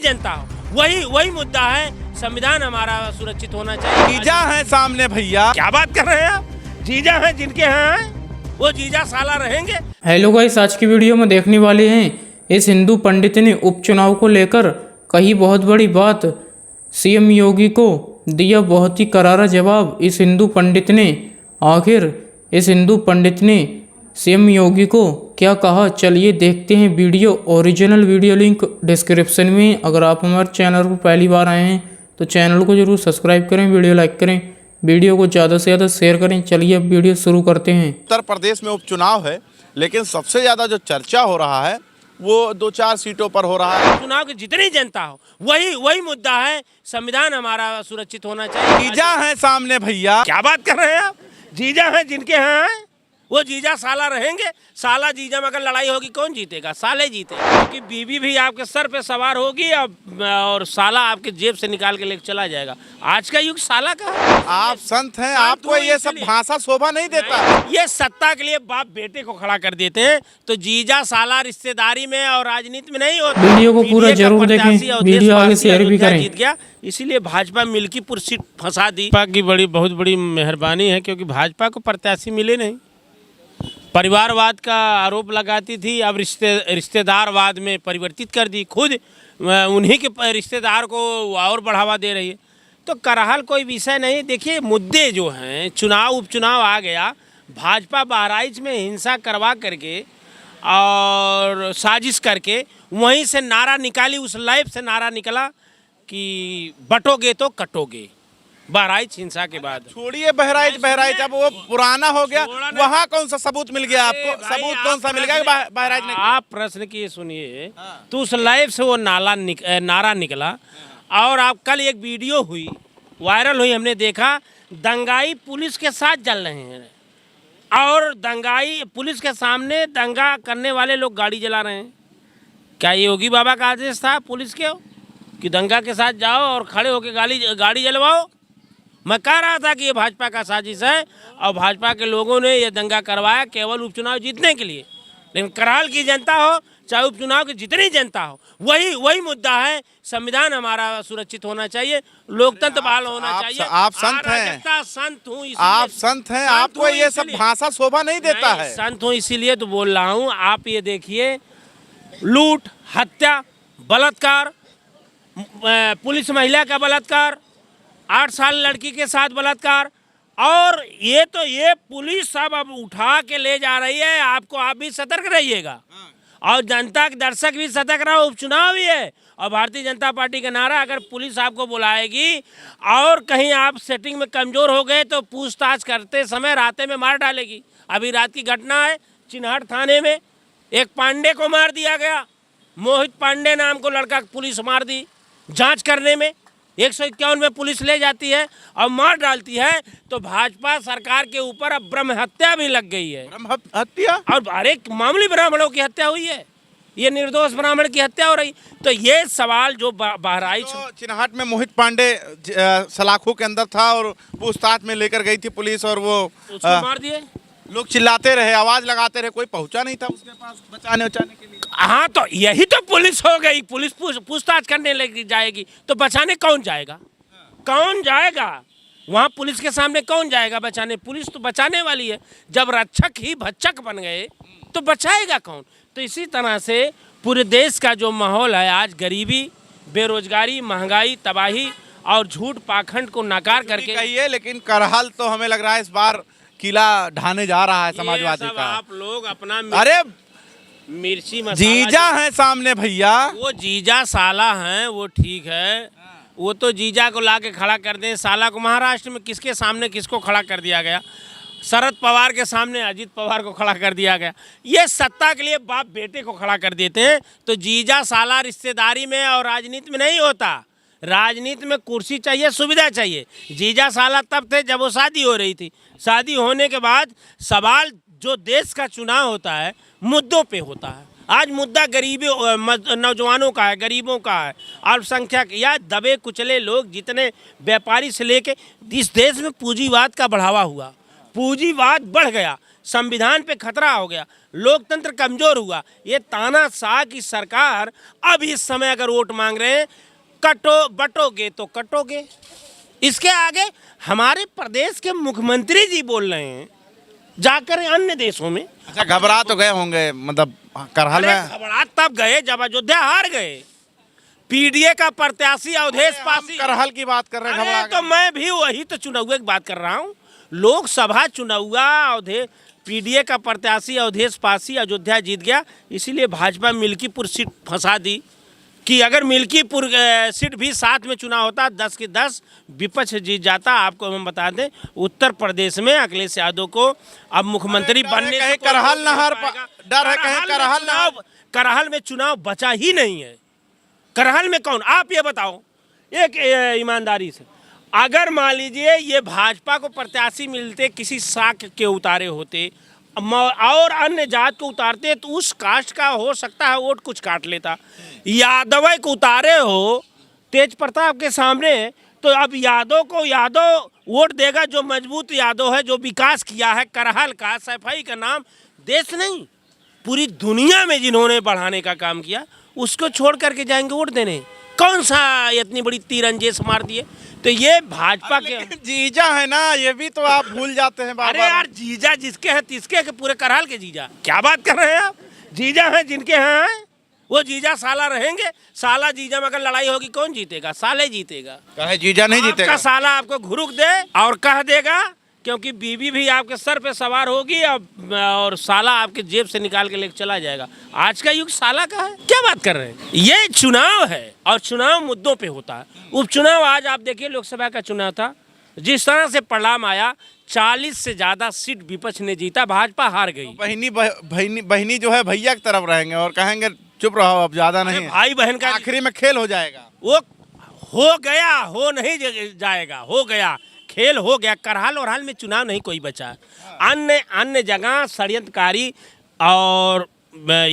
जनता हो, वही मुद्दा है। संविधान हमारा सुरक्षित होना चाहिए। जीजा है सामने भैया। क्या बात कर रहे हैं आप? जीजा हैं जिनके यहाँ हैं, वो जीजा साला रहेंगे। हेलो गाइस, आज की वीडियो में देखने वाले हैं इस हिंदू पंडित ने उपचुनाव को लेकर कही बहुत बड़ी बात। सीएम योगी को दिया बहुत ही करारा जवाब। इस हिंदू पंडित ने सीएम योगी को क्या कहा, चलिए देखते हैं video. Original video link description में। अगर आप हमारे चैनल पर पहली बार आए हैं तो चैनल को जरूर सब्सक्राइब करें, वीडियो लाइक करें, वीडियो को ज़्यादा से ज़्यादा शेयर करें। चलिए अब वीडियो शुरू करते हैं। उत्तर प्रदेश में उपचुनाव है, लेकिन सबसे ज्यादा जो चर्चा हो रहा है वो 2-4 सीटों पर हो रहा है। चुनाव की जितनी जनता हो, वही मुद्दा है। संविधान हमारा सुरक्षित होना चाहिए। जीजा है सामने भैया। क्या बात कर रहे हैं आप? जीजा हैं जिनके यहाँ हैं, वो जीजा साला रहेंगे। साला जीजा में अगर लड़ाई होगी कौन जीतेगा? साले जीतेगा। क्योंकि बीवी भी आपके सर पे सवार होगी और साला आपके जेब से निकाल के लेकर चला जाएगा। आज का युग साला का है। आप संत हैं, आपको ये सब भाषा शोभा नहीं देता। ये सत्ता के लिए बाप बेटे को खड़ा कर देते हैं, तो जीजा साला रिश्तेदारी में और राजनीति में नहीं होता। वीडियो को पूरा जरूर देखें, वीडियो आगे शेयर भी करें। जीत गया, इसीलिए भाजपा मिल्कीपुर सीट फंसा दी। भाजपा की बहुत बड़ी मेहरबानी है, क्योंकि भाजपा को प्रत्याशी मिले नहीं। परिवारवाद का आरोप लगाती थी, अब रिश्तेदारवाद में परिवर्तित कर दी। खुद उन्हीं के रिश्तेदार को और बढ़ावा दे रही है। तो करहल कोई विषय नहीं। देखिए, मुद्दे जो हैं, चुनाव उपचुनाव आ गया, भाजपा बहराइच में हिंसा करवा करके और साजिश करके वहीं से नारा निकाली। उस लाइफ से नारा निकला कि बटोगे तो कटोगे। बहराइच हिंसा के बाद छोड़िए बहराइच, अब वो पुराना हो गया। वहाँ कौन सा सबूत मिल गया आपको? सबूत कौन सा मिल गया बहराइच में? आप प्रश्न की सुनिए। तो उस लाइव से वो नारा निकला। और आप कल एक वीडियो हुई, वायरल हुई, हमने देखा। दंगाई पुलिस के साथ जल रहे हैं और दंगाई पुलिस के सामने दंगा करने वाले लोग गाड़ी जला रहे हैं। क्या ये योगी बाबा का आदेश था पुलिस के कि दंगा के साथ जाओ और खड़े होकर गाड़ी जलवाओ? मैं कह रहा था कि ये भाजपा का साजिश है और भाजपा के लोगों ने ये दंगा करवाया केवल उपचुनाव जीतने के लिए। लेकिन करहल की जनता हो चाहे उपचुनाव की जितनी जनता हो, वही मुद्दा है। संविधान हमारा सुरक्षित होना चाहिए, लोकतंत्र बहाल होना चाहिए। आप संत हैं, संत हूँ। आप संत हैं, आपको ये सब भाषा शोभा नहीं देता है। संत हूँ इसीलिए तो बोल रहा हूँ। आप ये देखिए, लूट, हत्या, बलात्कार, पुलिस महिला का बलात्कार, 8 साल लड़की के साथ बलात्कार, और ये पुलिस सब अब उठा के ले जा रही है। आप भी सतर्क रहिएगा और जनता के दर्शक भी सतर्क रहो। उपचुनाव भी है और भारतीय जनता पार्टी का नारा, अगर पुलिस आपको बुलाएगी और कहीं आप सेटिंग में कमजोर हो गए तो पूछताछ करते समय रास्ते में मार डालेगी। अभी रात की घटना है, चिन्हट थाने में एक पांडे को मार दिया गया। मोहित पांडे नाम को लड़का पुलिस मार दी। जांच करने में 151 में पुलिस ले जाती है और मार डालती है। तो भाजपा सरकार के ऊपर अब ब्रह्म हत्या भी लग गई है। ब्रह्म हत्या? और हर एक मामूली ब्राह्मणों की हत्या हुई है, ये निर्दोष ब्राह्मण की हत्या हो रही। तो ये सवाल जो बहराइच चिन्हट में मोहित पांडे सलाखों के अंदर था और पूछताछ में लेकर गई थी पुलिस, और वो उसको मार दिए। लोग चिल्लाते रहे, आवाज लगाते रहे, कोई पहुंचा नहीं था उसके पास बचाने के लिए। हाँ, तो यही तो पुलिस हो गई। पुलिस पूछताछ करने लगी जाएगी तो बचाने कौन जाएगा? कौन जाएगा वहाँ? पुलिस के सामने कौन जाएगा बचाने? पुलिस तो बचाने वाली है। जब रक्षक ही भक्षक बन गए तो बचाएगा कौन? तो इसी तरह से पूरे देश का जो माहौल है आज, गरीबी, बेरोजगारी, महंगाई, तबाही और झूठ पाखंड को नकार करके कहिए, लेकिन करहल तो हमें लग रहा है इस बार किला ढाने जा रहा है समाजवादी का। आप लोग अपना अरे मिर्ची मसाला जीजा है सामने भैया। वो जीजा साला हैं, वो ठीक है। वो तो जीजा को लाके खड़ा कर दें। साला को महाराष्ट्र में किसके सामने किसको खड़ा कर दिया गया? शरद पवार के सामने अजीत पवार को खड़ा कर दिया गया। ये सत्ता के लिए बाप बेटे को खड़ा कर देते हैं। तो जीजा साला रिश्तेदारी में और राजनीति में नहीं होता। राजनीति में कुर्सी चाहिए, सुविधा चाहिए। जीजा साला तब थे जब वो शादी हो रही थी। शादी होने के बाद सवाल जो देश का चुनाव होता है मुद्दों पे होता है। आज मुद्दा गरीबी, नौजवानों का है, गरीबों का है, अल्पसंख्यक या दबे कुचले लोग, जितने व्यापारी से लेके इस देश में पूंजीवाद का बढ़ावा हुआ, पूंजीवाद बढ़ गया। संविधान पे खतरा हो गया, लोकतंत्र कमजोर हुआ। ये तानाशाह की सरकार अब इस समय अगर वोट मांग रहे हैं, बटोगे तो कटोगे। इसके आगे हमारे प्रदेश के मुख्यमंत्री जी बोल रहे हैं जाकर अन्य देशों में। अच्छा, घबरा तो गए होंगे, मतलब करहल में घबरा तब गए जब अयोध्या हार गए। पीडीए का प्रत्याशी अवधेश पासी, करहल की बात कर रहे हैं, घबरा तो मैं भी वही तो चुनाव की बात कर रहा हूँ। लोकसभा चुनाव अवधेश पीडीए का प्रत्याशी अवधेश पासी अयोध्या जीत गया, इसीलिए भाजपा मिल्कीपुर सीट फंसा दी कि अगर मिल्कीपुर सीट भी साथ में चुनाव होता 10 की 10 विपक्ष जीत जाता। आपको हम बता दें, उत्तर प्रदेश में अखिलेश यादव को अब मुख्यमंत्री बनने से करहल नहर डर है, कहीं करहल में चुनाव बचा ही नहीं है। करहल में कौन, आप ये बताओ एक ईमानदारी से, अगर मान लीजिए ये भाजपा को प्रत्याशी मिलते किसी शाख के उतारे होते और अन्य जात को उतारते तो उस कास्ट का हो सकता है वोट कुछ काट लेता। यादव को उतारे हो तेज प्रताप के सामने, तो अब यादव को यादव वोट देगा जो मजबूत यादव है, जो विकास किया है करहल का, सफाई का नाम देश नहीं पूरी दुनिया में जिन्होंने बढ़ाने का काम किया, उसको छोड़ करके जाएंगे वोट देने। कौन सा इतनी बड़ी तीरंदेज मार दिए। तो ये भाजपा के जीजा है ना, ये भी तो आप भूल जाते हैं बार-बार। अरे यार, जीजा जिसके हैं तिसके के पूरे करहल के जीजा, क्या बात कर रहे हैं आप। जीजा हैं जिनके हैं वो जीजा साला रहेंगे। साला जीजा में अगर लड़ाई होगी कौन जीतेगा, साले जीतेगा। कहे जीजा नहीं जीतेगा, साला आपको घुरुक दे और कह देगा, क्योंकि बीवी भी आपके सर पे सवार होगी और साला आपके जेब से निकाल के लेके चला जाएगा। आज का युग साला का है, क्या बात कर रहे हैं। ये चुनाव है और चुनाव मुद्दों पे होता है। उपचुनाव आज आप देखिए, लोकसभा का चुनाव था, जिस तरह से परिणाम आया 40 से ज्यादा सीट विपक्ष ने जीता, भाजपा हार गई। बहनी जो है भैया की तरफ रहेंगे और कहेंगे चुप रहो अब ज्यादा नहीं, भाई बहन का आखिरी में खेल हो जाएगा। वो हो गया, हो नहीं जाएगा, हो गया, खेल हो गया। करहल और हाल में चुनाव नहीं कोई बचा। अन्य जगह षड्यंत्रकारी और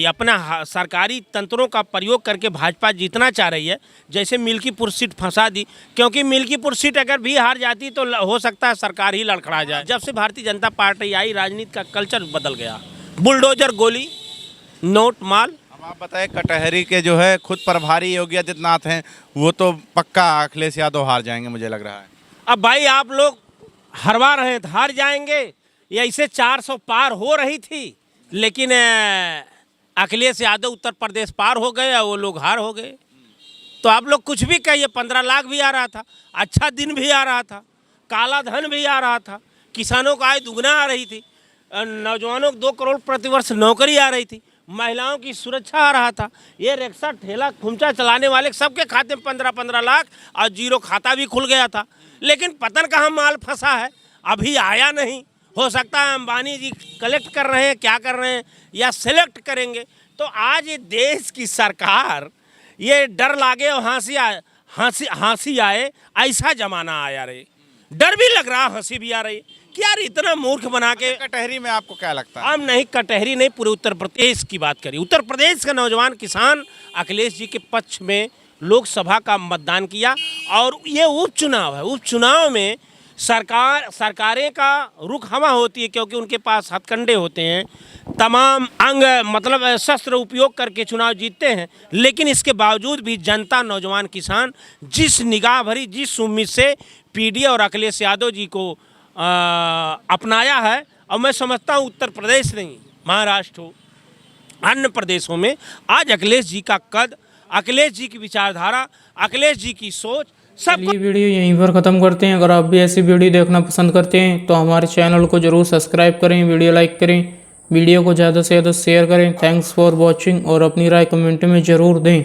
अपना सरकारी तंत्रों का प्रयोग करके भाजपा जीतना चाह रही है। जैसे मिल्कीपुर सीट फंसा दी, क्योंकि मिल्कीपुर सीट अगर भी हार जाती तो हो सकता है सरकार ही लड़खड़ा जाए। जब से भारतीय जनता पार्टी आई, राजनीति का कल्चर बदल गया। बुलडोजर, गोली, नोट, माल। अब आप बताएं, कटहरी के जो है खुद प्रभारी योगी आदित्यनाथ हैं, वो तो पक्का अखिलेश यादव हार जाएंगे मुझे लग रहा है। अब भाई आप लोग हरवा रहे हैं, हार जाएंगे। ये ऐसे 400 पार हो रही थी, लेकिन अखिलेश यादव उत्तर प्रदेश पार हो गए, वो लोग हार हो गए। तो आप लोग कुछ भी कहिए, 15 लाख भी आ रहा था, अच्छा दिन भी आ रहा था, काला धन भी आ रहा था, किसानों को आय दुगना आ रही थी, नौजवानों को 2 करोड़ प्रतिवर्ष नौकरी आ रही थी, महिलाओं की सुरक्षा आ रहा था। ये रिक्शा, ठेला, खुमचा चलाने वाले सबके खाते में 15-15 लाख और जीरो खाता भी खुल गया था। लेकिन पतन कहाँ माल फंसा है, अभी आया नहीं। हो सकता है अंबानी जी कलेक्ट कर रहे हैं, क्या कर रहे हैं, या सिलेक्ट करेंगे। तो आज ये देश की सरकार, ये डर लागे और हंसी आए, ऐसा जमाना आया रे। डर भी लग रहा, हंसी भी आ रही कि यार इतना मूर्ख बना के। कटहरी में आपको क्या लगता है? हम नहीं, कटहरी नहीं, पूरे उत्तर प्रदेश की बात करिए। उत्तर प्रदेश का नौजवान किसान अखिलेश जी के पक्ष में लोकसभा का मतदान किया। और ये उपचुनाव है, उपचुनाव में सरकारें का रुख हवा होती है, क्योंकि उनके पास हथकंडे होते हैं, तमाम अंग मतलब शस्त्र उपयोग करके चुनाव जीतते हैं। लेकिन इसके बावजूद भी जनता, नौजवान किसान जिस निगाह भरी, जिस उम्मीद से पीडीए और अखिलेश यादव जी को अपनाया है, और मैं समझता हूँ उत्तर प्रदेश नहीं, महाराष्ट्र हो, अन्य प्रदेशों में आज अखिलेश जी का कद, अखिलेश जी की विचारधारा, अखिलेश जी की सोच सब। ये वीडियो यहीं पर ख़त्म करते हैं। अगर आप भी ऐसी वीडियो देखना पसंद करते हैं तो हमारे चैनल को ज़रूर सब्सक्राइब करें, वीडियो लाइक करें, वीडियो को ज़्यादा से ज़्यादा शेयर करें। थैंक्स फॉर वॉचिंग और अपनी राय कमेंट में ज़रूर दें।